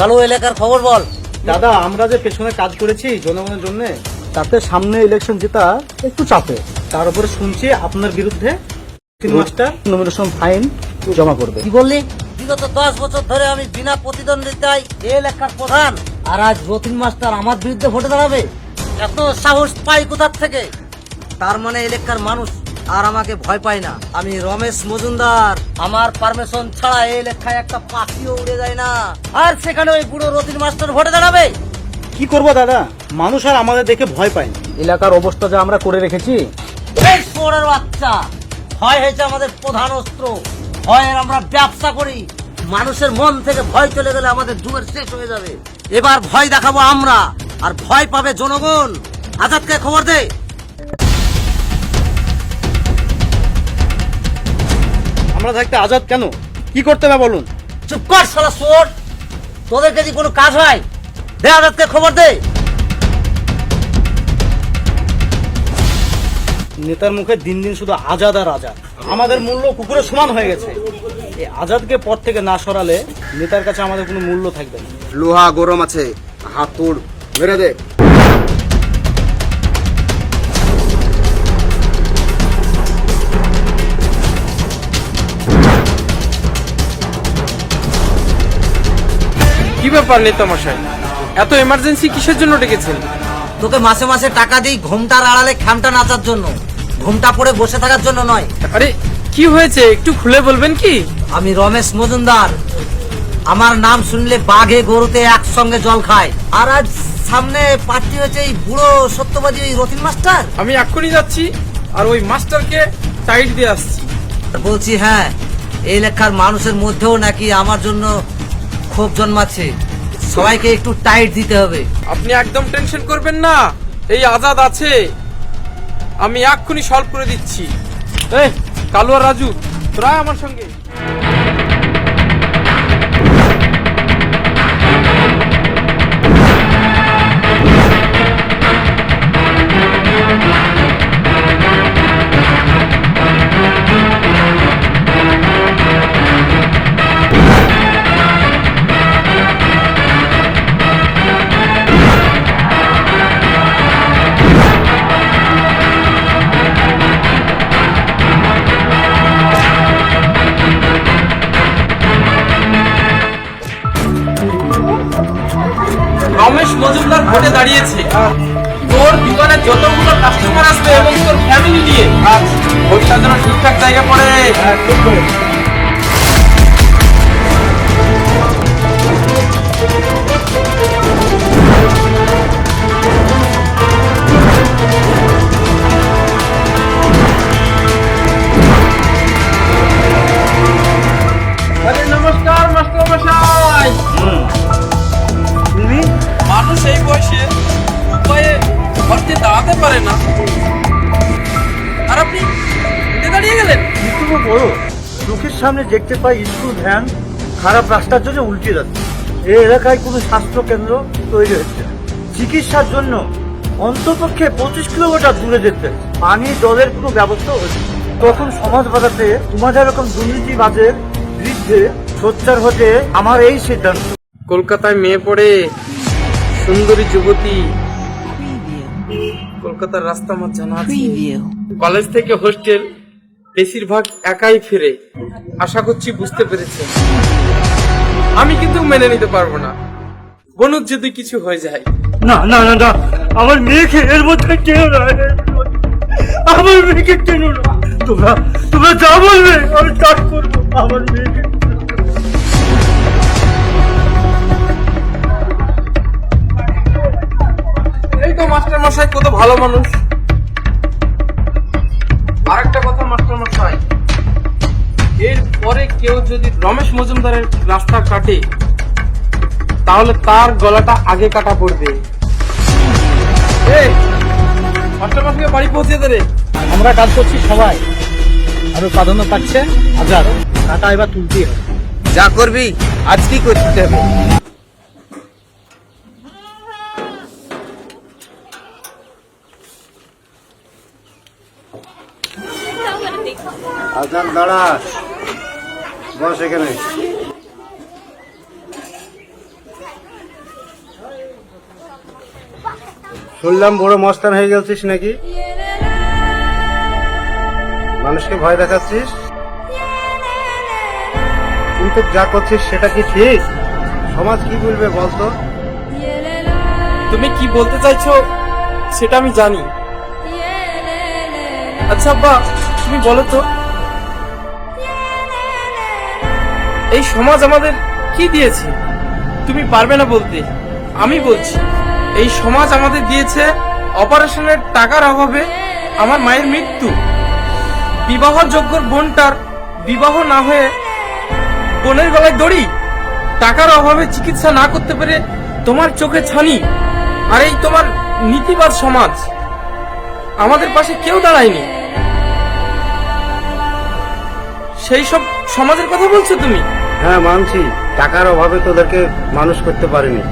কালো এলাকার খবর বল। দাদা, আমরা যে পেছনে কাজ করেছি জনগণের জন্য, তাতে সামনে ইলেকশন জেতা একটু চাপে। তার উপরে শুনছি আপনার বিরুদ্ধে 3 মাস্টার নমিনেশন ফাইন জমা করবে। কি বললি? বিগত 10 বছর ধরে আমি বিনা প্রতিদ্বন্দ্বিতায় এই এলাকার প্রধান, আর আজ রতিন মাস্টার আমার বিরুদ্ধে ভোটে দাঁড়াবে? এত সাহস পাই কোথার থেকে? তার মানে এলাকার মানুষ আর আমাকে ভয় পায় না। আমি রমেশ মজুমদার, আমার পারমিশন ছাড়া এই এলাকায় একটা পাখিও উড়ে যায় না। আর সেখানে ওই বুড়ো রতিন মাস্টার ভোটে দাঁড়াবে? কি করব দাদা, মানুষ আর আমাদের দেখে ভয় পায় না। এলাকার অবস্থা যা আমরা করে রেখেছি। এই শোরের বাচ্চা, ভয় হয়েছে আমাদের প্রধান অস্ত্র। ভয়ের আমরা ব্যবসা করি। মানুষের মন থেকে ভয় চলে গেলে আমাদের যুগের শেষ হয়ে যাবে। এবার ভয় দেখাবো আমরা, আর ভয় পাবে জনগণ। আজাদকে খবর দে। আমরা থাকতে আজাদ কেন? কি করতে হবে বলুন? চুপ কর শালা চোর। তোদের যদি কোনো কাজ হয়, দে আজাদকে খবর দে। নেতার মুখে দিন দিন শুধু আজাদ আর আজাদ। আমাদের মূল্য কুকুরের সমান হয়ে গেছে। এই আজাদকে পথ থেকে না সরালে নেতার কাছে আমাদের কোনো মূল্য থাকবে না। লোহা গরম আছে, হাতুড় মেরে দে। কি ব্যাপার নেতা মশাই, এত এমার্জেন্সি কিসের জন্য ডেকেছেন? তোকে মাসে মাসে টাকা দিই ঘোমটার আড়ালে খ্যামটা নাচার জন্য, ঘোমটা পরে বসে থাকার জন্য নয়। আরে কি হয়েছে, একটু খুলে বলবেন কি? আমি রমেশ মজুমদার। আমার নাম শুনলে বাঘে গরুতে একসঙ্গে জল খায়। আর আজ সামনে পার্টি হয়েছে এই বুড়ো সত্যবাদী ওই রতিন মাস্টার। আমি এক্ষুনি যাচ্ছি আর ওই মাস্টারকে টাইট দিয়ে আসছি। বলছি হ্যাঁ, এই লেখার মানুষের মধ্যেও নাকি আমার জন্য ক্ষোভ জন্মাচ্ছে। সবাইকে একটু টাইট দিতে হবে। আপনি একদম টেনশন করবেন না, এই আজাদ আছে, আমি এক্ষুনি সলভ করে দিচ্ছি। এই কালু আর রাজু, তোরা আমার সঙ্গে। রমেশ মজুমদার ভোটে দাঁড়িয়েছে। তোর দোকানে যতগুলো কাস্টমার আসবে এবং তোর ফ্যামিলি নিয়ে ভোটটা যেন ঠিকঠাক জায়গা পড়ে। নমস্কার মাস্টার মশাই। মানুষ এই বয়সে উপায়ে ঘরতে দাঁড়াতে পারে না, আর আপনি দাঁড়িয়ে গেলেন। মৃত্যু বড় চোখের সামনে দেখতে পাই স্কুল ভ্যান খারাপ রাস্তার জন্য উল্টে যাচ্ছে। এই এলাকায় কোনো স্বাস্থ্য কেন্দ্র তৈরি হচ্ছে। চিকিৎসার জন্য অন্তপক্ষে 25 কিলোমিটার দূরে যেতে, পানি জলের কোনো ব্যবস্থা হচ্ছে। তখন সমাজ বাঁচাতে তোমাদের এরকম দুর্নীতিবাজের বিরুদ্ধে সোচ্চার হতে আমার এই সিদ্ধান্ত। কলকাতায় মেয়ে পড়ে সুন্দরী যুবতী, কলকাতার রাস্তা আমার জানা আছে। কলেজ থেকে হোস্টেল বেশিরভাগ একাই ফিরে। আশা করছি বুঝতে পেরেছেন। আমি কিন্তু মেনে নিতে পারবো না বনুর যদি কিছু হয়ে যায়। না না না না, আমার মেয়েকে এর মধ্যে টেনো না, আমার মেয়েকে টেনো না। তোমরা তোমরা যা বলবে আমি তা করবো। আমার মেয়েকে এই তো মাস্টার মশাই কত ভালো মানুষ। আরেকটা কথা মাস্টার মশাই, এর পরে কেউ যদি রমেশ মজুমদারের রাস্তা কাটে তাহলে তার গলাটা আগে কাটা পড়বে। এই মাস্টার মশাইকে বাড়ি পৌঁছে দে রে। আমরা কাজ করছি সবাই, আরো প্রাধান্য পাচ্ছে আজাদ। টাকা এবার তুলতেই হবে। যা করবি আজকেই করতে হবে। আজাদ দাঁড়া, বস এখানে। শুনলাম বড় মস্তান হয়ে গেছিস নাকি? মানুষকে ভয় দেখাচ্ছিস, কিন্তু যা করছিস সেটা কি ঠিক? সমাজ কি বলবে বলতো? তুমি কি বলতে চাইছো সেটা আমি জানি। আচ্ছা আব্বা, তুমি বলো তো, এই সমাজ আমাদের কি দিয়েছে? তুমি পারবে না বলতে, আমি বলছি। এই সমাজ আমাদের দিয়েছে অপারেশনের টাকার অভাবে আমার মায়ের মৃত্যু, বিবাহযোগ্য বোনটার বিবাহ না হয়ে বোনের গলায় দড়ি, টাকার অভাবে চিকিৎসা না করতে পেরে তোমার চোখে ছানি। আর এই তোমার নীতিবাদ সমাজ, আমাদের পাশে কেউ দাঁড়ায়নি। সেই সব সমাজের কথা বলছো তুমি? হ্যাঁ মানছি, টাকার অভাবে তোদেরকে মানুষ করতে পারিনি।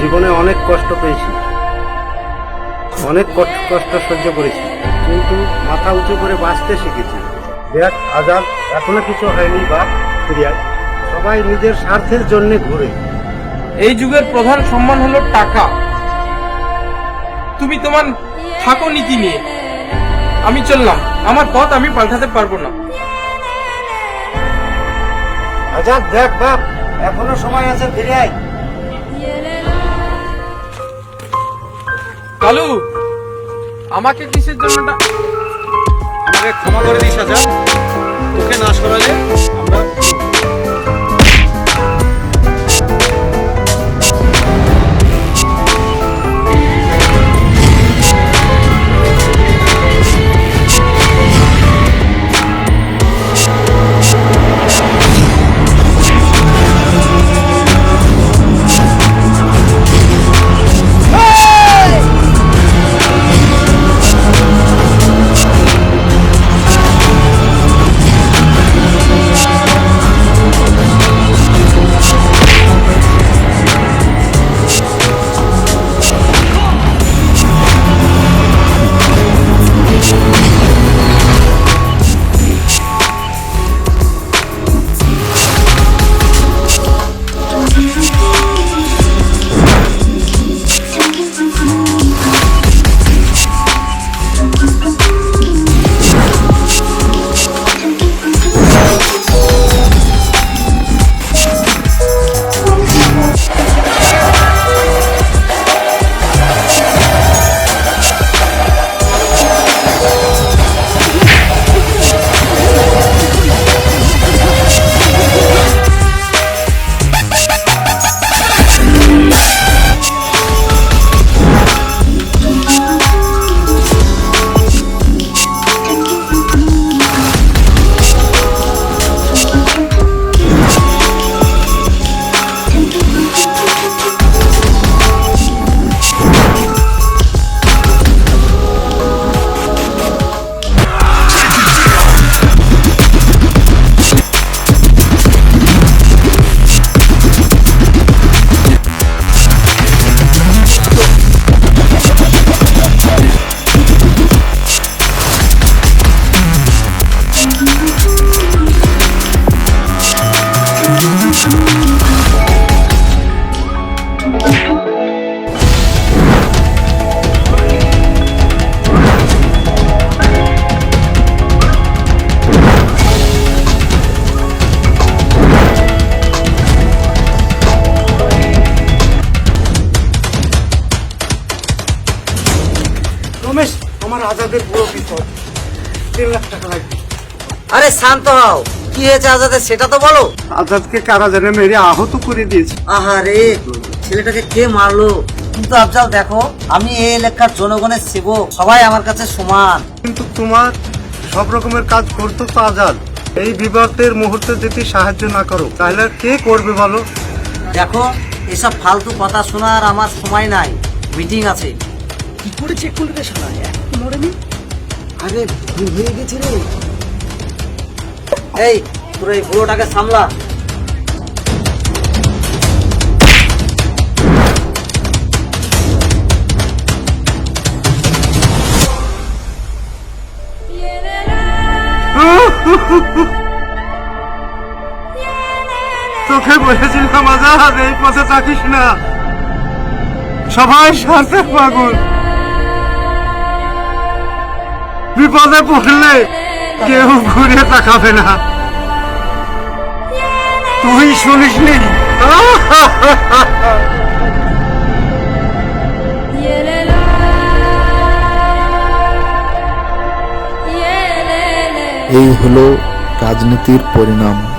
জীবনে অনেক কষ্ট পেয়েছি, অনেক কষ্ট সহ্য করেছি, কিন্তু মাথা উঁচু করে বাঁচতে শিখেছি। দেখ আজাদ, এখনো কিছু হয়নি বা ফিরিয়ায়, সবাই নিজের স্বার্থের জন্য ঘুরে। এই যুগের প্রধান সম্মান হলো টাকা। তুমি তোমার থাকো নীতি নিয়ে, আমি চললাম। আমার পথ আমি পাল্টাতে পারবো না। আজাদ দেখ বাপ, এখনো সময় আছে, ফিরে আয়। কালু, আমাকে কিসের জন্য আমাকে ক্ষমা করে দিস আজাদ, তোকে না সরালে আমরা রমেশ, আমার আজাদের পুরো বিপদ, 3 লাখ টাকা লাগবে। আরে শান্ত হও, কি হয়েছে আজাদের সেটা তো বলো। আজাদকে কারা জানে মেরে আহত করে দিয়েছে। আহারে, ছেলেটাকে কে মারলো? কিন্তু আফজাল দেখো, আমি এই এলাকার জনগণের সেবক, সবাই আমার কাছে সমান। কিন্তু তোমার সব রকমের কাজ করতো তো আজাদ। এই বিপদের মুহূর্তে যদি সাহায্য না করো তাহলে কে করবে বলো? দেখো, এসব ফালতু কথা শোনার আমার সময় নাই, মিটিং আছে। কি করে চেক করবে শালা, এখন মরেনি? আরে ভুল হয়ে গেছে রে। এই তোর এই বুড়োটাকে সামলা। তোকে বলেছিলাম আজাদ, এই পথে থাকিস না। সবাই স্বার্থের পাগল। বিপদে পড়লে কেউ ঘুরে তাকাবে না। তুই শুনিসনি? এই হলো রাজনীতির পরিণাম।